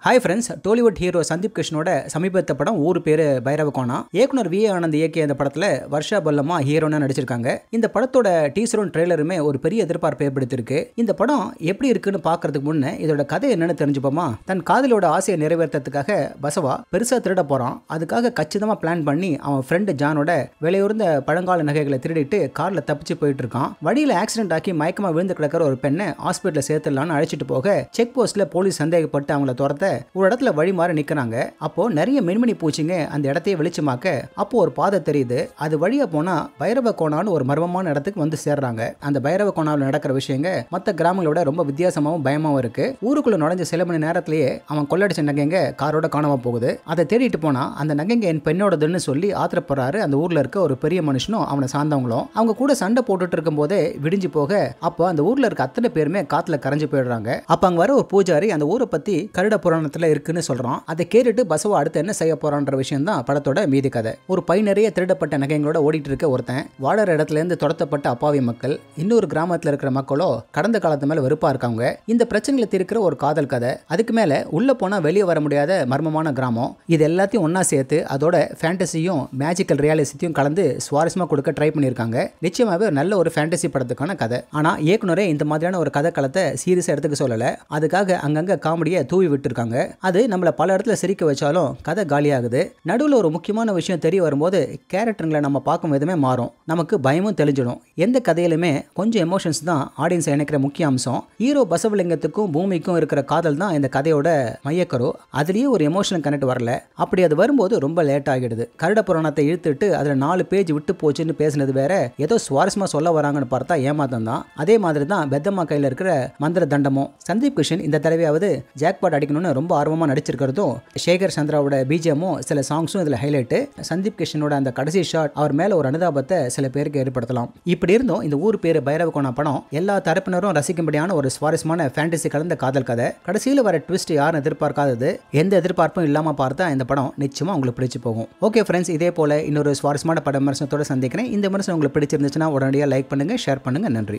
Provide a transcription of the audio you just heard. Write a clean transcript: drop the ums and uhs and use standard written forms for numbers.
Hi friends, Tollywood hero Sandeep கிருஷ்ணோட சமீபத்த படம் ஊர் பேரு பைரவகோனா. இயக்குனர் வி ஆனந்த் இயக்கிய இந்த படத்துல வர்ஷா பல்லம்மா ஹீரோனா நடிச்சிருக்காங்க. இந்த படத்தோட டீசரும் ட்ரெய்லருமே ஒரு பெரிய எதிர்பார்ப்பு ஏற்படுத்தியிருக்கு. இந்த படம் எப்படி இருக்குன்னு பாக்குறதுக்கு முன்ன இதோட கதை என்னன்னு தெரிஞ்சுப்போமா? தன் காதலோட ஆசையை நிறைவேற்றத்துக்காக பசவா பெருசா திருட போறான். அதுக்காக கச்சிதமா பிளான் பண்ணி அவன் ஃப்ரெண்டு ஜானோட விலையுறந்த பழங்கால நகைகளை திருடிட்டு கார்ல தப்பிச்சு போயிட்டு இருக்கான். வழியில ஆக்சிடென்ட் ஆக்கி மயக்கமா விழுந்து கிடக்கிற ஒரு பெண்ணை ஹாஸ்பிட்டல சேர்த்துடலான்னு அழைச்சிட்டு போக செக் போஸ்ட்ல போலீஸ் சந்தேகப்பட்டு அவங்கள துரத்த ஒரு இடத்துல வழி மாறி நிக்கிறாங்க. அப்போ நிறைய மின்மினி பூச்சிங்க அந்த இடத்தையே வெளிச்சமாக்க அப்போ ஒரு பாதை தெரியுது. அது வழியா போனா பைரவ கோணான்னு ஒரு மர்மமான இடத்துக்கு வந்து சேர்றாங்க. அந்த பைரவ கோணாவில் நடக்கிற விஷயங்க மற்ற கிராமங்களோட ரொம்ப வித்தியாசமாவும் பயமாவும் இருக்கு. ஊருக்குள்ள நுழைஞ்ச சில மணி நேரத்திலேயே அவன் கொள்ளடிச்ச நகைங்க காரோட காணாம போகுது. அதை தேடிட்டு போனா அந்த நகைங்க என் பெண்ணோடதுன்னு சொல்லி ஆத்திரப்படுறாரு அந்த ஊர்ல இருக்க ஒரு பெரிய மனுஷனும் அவனை சார்ந்தவங்களும். அவங்க கூட சண்டை போட்டுட்டு இருக்கும் போதே விடிஞ்சு போக அப்போ அந்த ஊர்ல இருக்க அத்தனை பேருமே காத்துல கரைஞ்சு போயிடுறாங்க. அப்ப அங்க வர ஒரு பூஜாரி அந்த ஊரை பத்தி கருட புராணத்துல இருக்குன்னு சொல்றான். அதை கேட்டுட்டு பசவா அடுத்து என்ன செய்ய போறான்ற விஷயம் தான் படத்தோட மீதி கதை. ஒரு பை நிறைய திருடப்பட்ட நகைங்களோட ஓடிட்டு இருக்க ஒருத்தன், வாழற இடத்துல இருந்து துரத்தப்பட்ட அப்பாவி மக்கள், இன்னொரு கிராமத்துல இருக்கிற மக்களோ கடந்த காலத்து மேல வெறுப்பா இருக்காங்க. இந்த பிரச்சனைகளை தீர்க்கிற ஒரு காதல் கதை. அதுக்கு மேல உள்ள போனா வெளியே வர முடியாத மர்மமான கிராமம். இது எல்லாத்தையும் ஒன்னா சேர்த்து அதோட ஃபேண்டசியும் மேஜிக்கல் ரியாலிட்டியும் கலந்து சுவாரஸ்யமா கொடுக்க ட்ரை பண்ணிருக்காங்க. நிச்சயமாவே ஒரு நல்ல ஒரு ஃபேண்டசி படத்துக்கான கதை. ஆனா இயக்குனரே இந்த மாதிரியான ஒரு கதை களத்தை சீரியஸா எடுத்துக்க சொல்லல. அதுக்காக அங்கங்க காமெடியை தூவி விட்டு இருக்காங்க. அது நம்மள பல இடத்துல சிரிக்க வச்சாலும் கதை காலியாகுது. நடுவில் ஒரு முக்கியமான விஷயம் தெரிய வரும்போது கேரக்டருங்களை நம்ம பார்க்கும் விதமே மாறும். நமக்கு பயமும் தெளிஞ்சிடும். எந்த கதையிலுமே கொஞ்சம் எமோஷன்ஸ் தான் ஆடியன்ஸ் இணைக்கிற முக்கிய அம்சம். ஹீரோ பசவலிங்கத்துக்கும் பூமிக்கும் இருக்கிற காதல் தான் இந்த கதையோட மையக்கரு. அதுலயே ஒரு எமோஷனல் கனெக்ட் வரல. அப்படி அது வரும்போது ரொம்ப லேட் ஆகிடுது. கருட புராணத்தை இழுத்துட்டு அதுல 4 பேஜ் விட்டு போச்சுன்னு பேசினது வேற, ஏதோ சுவாரஸ்யமா சொல்ல வராங்கன்னு பார்த்தா ஏமாத்தம் தான். அதே மாதிரி தான் பெத்தம்மா கையில இருக்கிற மந்திர தண்டமும். சந்தீப் கிருஷ்ணன் இந்த தடவையாவது ஜாக்பாட் அடிக்கணும்னு ரொம்ப ஆர்வமா நடிச்சிருக்கிறதும், சேகர் சந்திராவோட பிஜிஎமும் சில சாங்ஸும் இதுல ஹைலைட். சந்தீப் கிருஷ்ணனோட அந்த கடைசி ஷாட் அவர் மேல ஒரு அனுதாபத்தை சில பேருக்கு ஏற்படுத்தலாம். இப்படி இருந்தும் இந்த ஊர் பேரு பைரவகோனா படம் எல்லா தரப்பினரும் ரசிக்கும்படியான ஒரு சுவாரஸ்யமான ஃபேண்டசி கலந்த காதல் கதை. கடைசியில் வர ட்விஸ்ட் யாரும் எதிர்பார்க்காதது. எந்த எதிர்பார்ப்பும் இல்லாம பார்த்தா இந்த படம் நிச்சயமா உங்களுக்கு பிடிச்சு போகும். ஓகே ஃப்ரெண்ட்ஸ், இதே போல இன்னொரு சுவாரஸ்யமான பட விமர்சனத்தோட சந்திக்கிறேன். இந்த விமர்சனம் உங்களுக்கு பிடிச்சிருந்துச்சுன்னா உடனடியாக லைக் பண்ணுங்க, ஷேர் பண்ணுங்க. நன்றி.